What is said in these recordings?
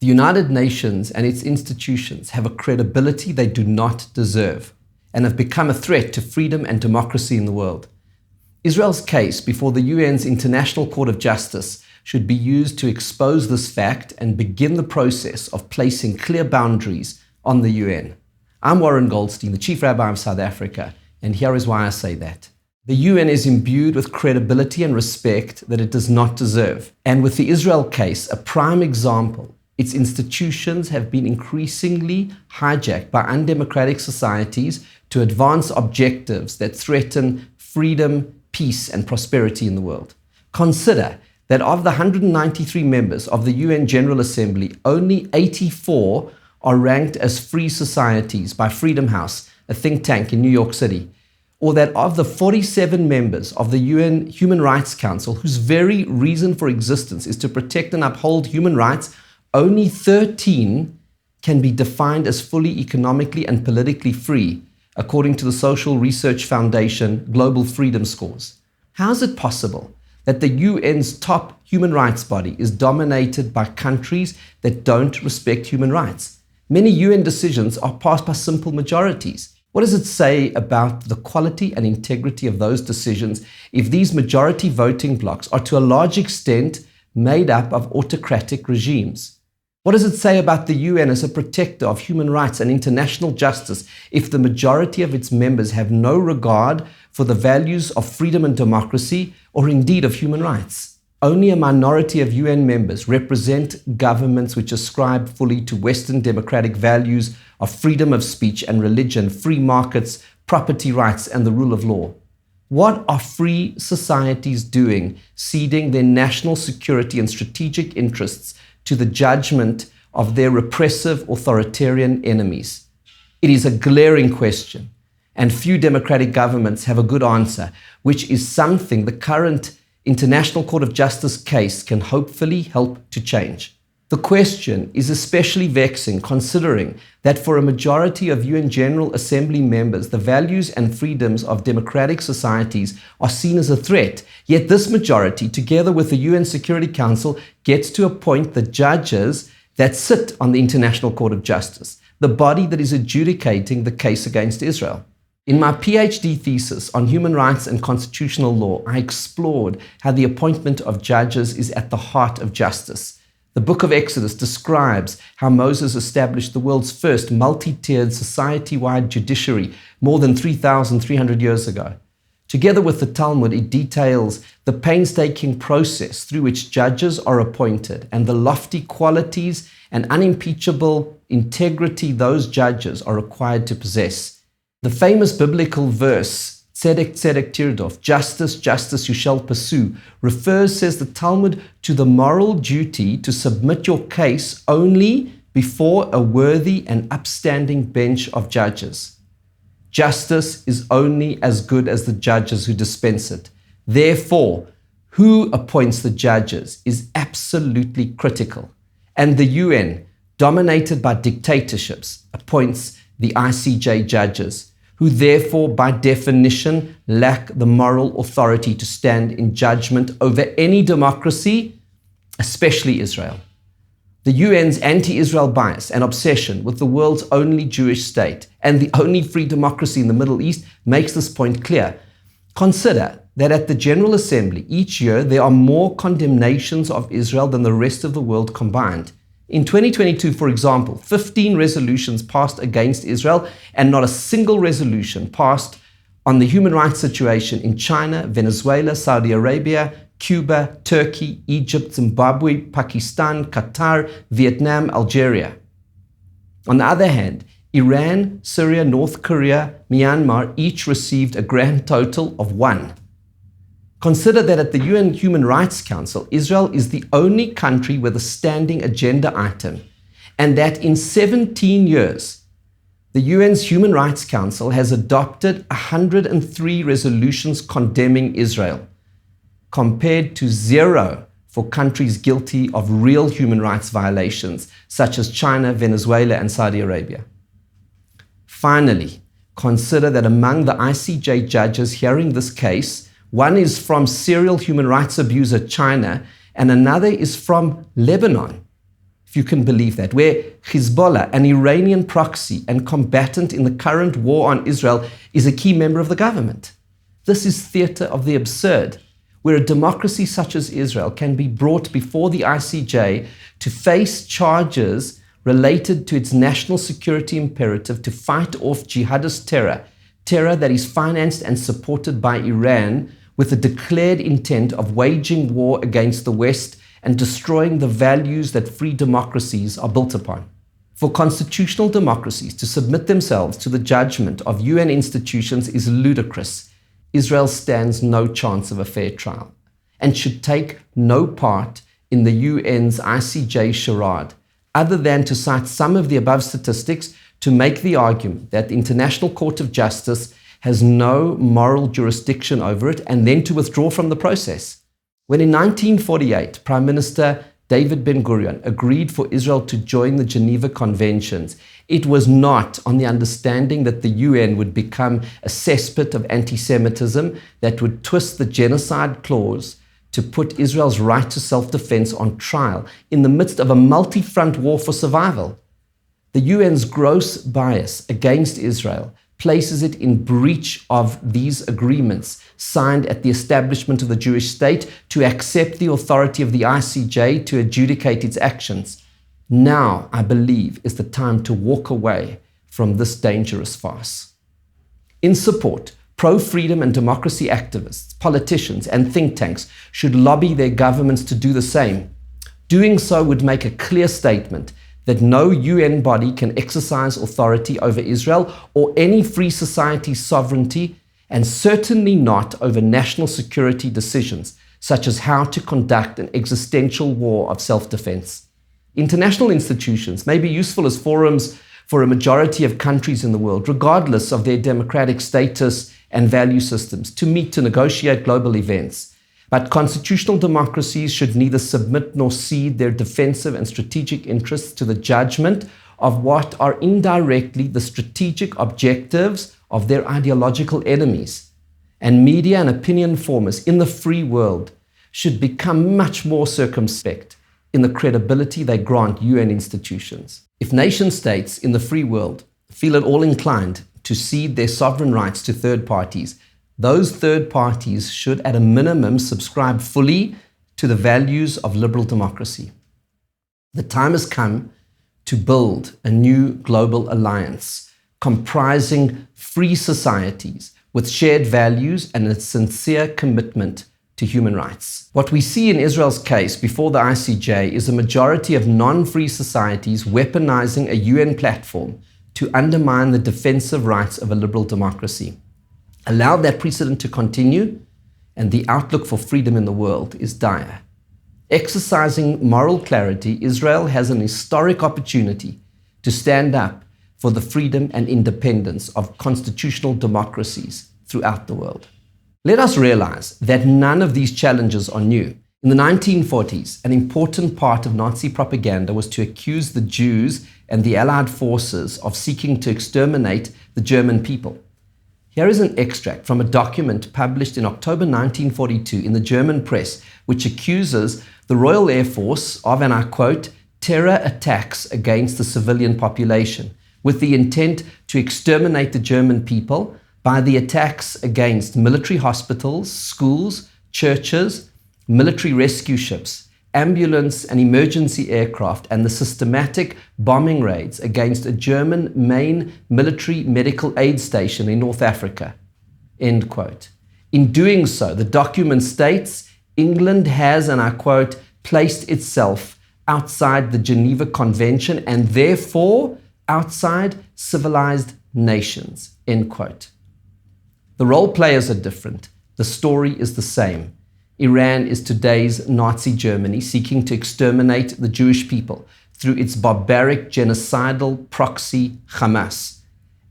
The United Nations and its institutions have a credibility they do not deserve and have become a threat to freedom and democracy in the world. Israel's case before the UN's International Court of Justice should be used to expose this fact and begin the process of placing clear boundaries on the UN. I'm Warren Goldstein, the Chief Rabbi of South Africa, and here is why I say that. The UN is imbued with credibility and respect that it does not deserve. And with the Israel case, a prime example, its institutions have been increasingly hijacked by undemocratic societies to advance objectives that threaten freedom, peace, and prosperity in the world. Consider that of the 193 members of the UN General Assembly, only 84 are ranked as free societies by Freedom House, a think tank in New York City, or that of the 47 members of the UN Human Rights Council, whose very reason for existence is to protect and uphold human rights, only 13 can be defined as fully economically and politically free, according to the Social Research Foundation Global Freedom Scores. How is it possible that the UN's top human rights body is dominated by countries that don't respect human rights? Many UN decisions are passed by simple majorities. What does it say about the quality and integrity of those decisions if these majority voting blocs are to a large extent made up of autocratic regimes? What does it say about the UN as a protector of human rights and international justice if the majority of its members have no regard for the values of freedom and democracy, or indeed of human rights? Only a minority of UN members represent governments which ascribe fully to Western democratic values of freedom of speech and religion, free markets, property rights, and the rule of law. What are free societies doing, ceding their national security and strategic interests to the judgment of their repressive authoritarian enemies? It is a glaring question, and few democratic governments have a good answer, which is something the current International Court of Justice case can hopefully help to change. The question is especially vexing considering that for a majority of UN General Assembly members, the values and freedoms of democratic societies are seen as a threat. Yet this majority, together with the UN Security Council, gets to appoint the judges that sit on the International Court of Justice, the body that is adjudicating the case against Israel. In my PhD thesis on human rights and constitutional law, I explored how the appointment of judges is at the heart of justice. The book of Exodus describes how Moses established the world's first multi-tiered society-wide judiciary more than 3,300 years ago. Together with the Talmud, it details the painstaking process through which judges are appointed and the lofty qualities and unimpeachable integrity those judges are required to possess. The famous biblical verse, Tzedek, Tzedek Tirdof, justice, justice you shall pursue, refers, says the Talmud, to the moral duty to submit your case only before a worthy and upstanding bench of judges. Justice is only as good as the judges who dispense it. Therefore, who appoints the judges is absolutely critical. And the UN, dominated by dictatorships, appoints the ICJ judges, who therefore by definition lack the moral authority to stand in judgment over any democracy, especially Israel. The UN's anti-Israel bias and obsession with the world's only Jewish state and the only free democracy in the Middle East makes this point clear. Consider that at the General Assembly each year there are more condemnations of Israel than the rest of the world combined. In 2022, for example, 15 resolutions passed against Israel and not a single resolution passed on the human rights situation in China, Venezuela, Saudi Arabia, Cuba, Turkey, Egypt, Zimbabwe, Pakistan, Qatar, Vietnam, Algeria. On the other hand, Iran, Syria, North Korea, Myanmar each received a grand total of 1. Consider that at the UN Human Rights Council, Israel is the only country with a standing agenda item, and that in 17 years, the UN's Human Rights Council has adopted 103 resolutions condemning Israel, compared to 0 for countries guilty of real human rights violations, such as China, Venezuela, and Saudi Arabia. Finally, consider that among the ICJ judges hearing this case, one is from serial human rights abuser China and another is from Lebanon. if you can believe that, where Hezbollah, an Iranian proxy and combatant in the current war on Israel, is a key member of the government. This is theater of the absurd, where a democracy such as Israel can be brought before the ICJ to face charges related to its national security imperative to fight off jihadist terror that is financed and supported by Iran with the declared intent of waging war against the West and destroying the values that free democracies are built upon. For constitutional democracies to submit themselves to the judgment of UN institutions is ludicrous. Israel stands no chance of a fair trial and should take no part in the UN's ICJ charade, other than to cite some of the above statistics to make the argument that the International Court of Justice has no moral jurisdiction over it, and then to withdraw from the process. When in 1948, Prime Minister David Ben-Gurion agreed for Israel to join the Geneva Conventions, it was not on the understanding that the UN would become a cesspit of anti-Semitism that would twist the genocide clause to put Israel's right to self-defense on trial in the midst of a multi-front war for survival. The UN's gross bias against Israel places it in breach of these agreements signed at the establishment of the Jewish state to accept the authority of the ICJ to adjudicate its actions. Now, I believe, is the time to walk away from this dangerous farce. In support, pro-freedom and democracy activists, politicians, and think tanks should lobby their governments to do the same. Doing so would make a clear statement that no UN body can exercise authority over Israel or any free society's sovereignty, and certainly not over national security decisions, such as how to conduct an existential war of self-defense. International institutions may be useful as forums for a majority of countries in the world, regardless of their democratic status and value systems, to meet to negotiate global events. But constitutional democracies should neither submit nor cede their defensive and strategic interests to the judgment of what are indirectly the strategic objectives of their ideological enemies. And media and opinion formers in the free world should become much more circumspect in the credibility they grant UN institutions. If nation states in the free world feel at all inclined to cede their sovereign rights to third parties, those third parties should at a minimum subscribe fully to the values of liberal democracy. The time has come to build a new global alliance comprising free societies with shared values and a sincere commitment to human rights. What we see in Israel's case before the ICJ is a majority of non-free societies weaponizing a UN platform to undermine the defensive rights of a liberal democracy. Allow that precedent to continue, and the outlook for freedom in the world is dire. Exercising moral clarity, Israel has an historic opportunity to stand up for the freedom and independence of constitutional democracies throughout the world. Let us realize that none of these challenges are new. In the 1940s, an important part of Nazi propaganda was to accuse the Jews and the Allied forces of seeking to exterminate the German people. Here is an extract from a document published in October 1942 in the German press, which accuses the Royal Air Force of, and I quote, terror attacks against the civilian population, with the intent to exterminate the German people by the attacks against military hospitals, schools, churches, military rescue ships, ambulance and emergency aircraft, and the systematic bombing raids against a German main military medical aid station in North Africa. End quote. In doing so, the document states, England has, and I quote, placed itself outside the Geneva Convention and therefore outside civilized nations. End quote. The role players are different. The story is the same. Iran is today's Nazi Germany, seeking to exterminate the Jewish people through its barbaric genocidal proxy Hamas.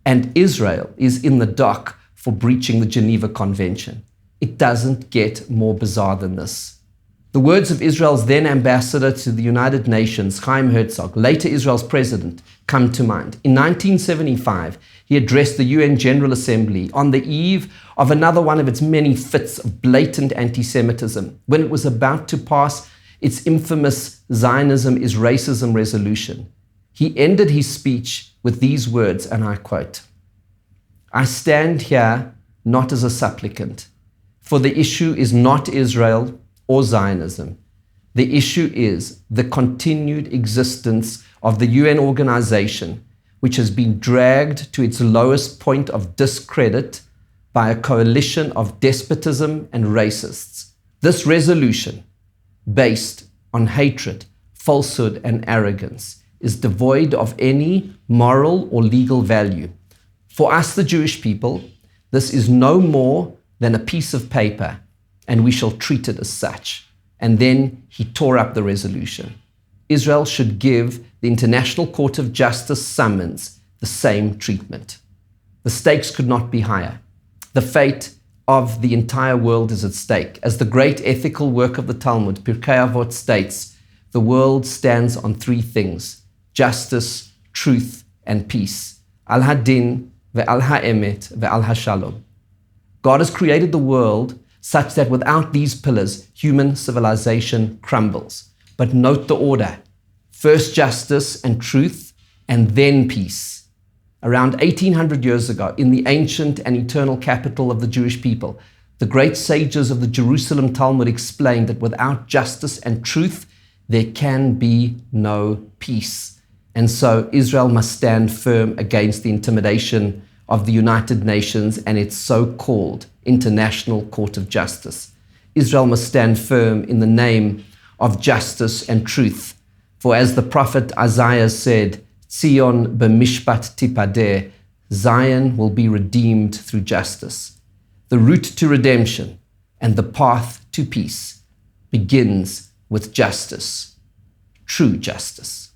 And Israel is in the dock for breaching the Geneva Convention. It doesn't get more bizarre than this. The words of Israel's then ambassador to the United Nations, Chaim Herzog, later Israel's president, come to mind. In 1975, he addressed the UN General Assembly on the eve of another one of its many fits of blatant anti-Semitism, when it was about to pass its infamous Zionism is racism resolution. He ended his speech with these words, and I quote, "I stand here not as a supplicant, for the issue is not Israel or Zionism. The issue is the continued existence of the UN organization, which has been dragged to its lowest point of discredit by a coalition of despotism and racists. This resolution, based on hatred, falsehood, and arrogance, is devoid of any moral or legal value. For us, the Jewish people, this is no more than a piece of paper, and we shall treat it as such." And then he tore up the resolution. Israel should give the International Court of Justice summons the same treatment. The stakes could not be higher. The fate of the entire world is at stake. As the great ethical work of the Talmud, Pirkei Avot, states, the world stands on three things: justice, truth, and peace. Al-Hadin, ve'al-ha'emet, ve'al-ha'shalom. God has created the world such that without these pillars, human civilization crumbles. But note the order: first justice and truth, and then peace. Around 1800 years ago, in the ancient and eternal capital of the Jewish people, the great sages of the Jerusalem Talmud explained that without justice and truth, there can be no peace. And so Israel must stand firm against the intimidation of the United Nations and its so-called International Court of Justice. Israel must stand firm in the name of justice and truth. For as the prophet Isaiah said, Tzion b'mishpat tipadeh, Zion will be redeemed through justice. The route to redemption and the path to peace begins with justice, true justice.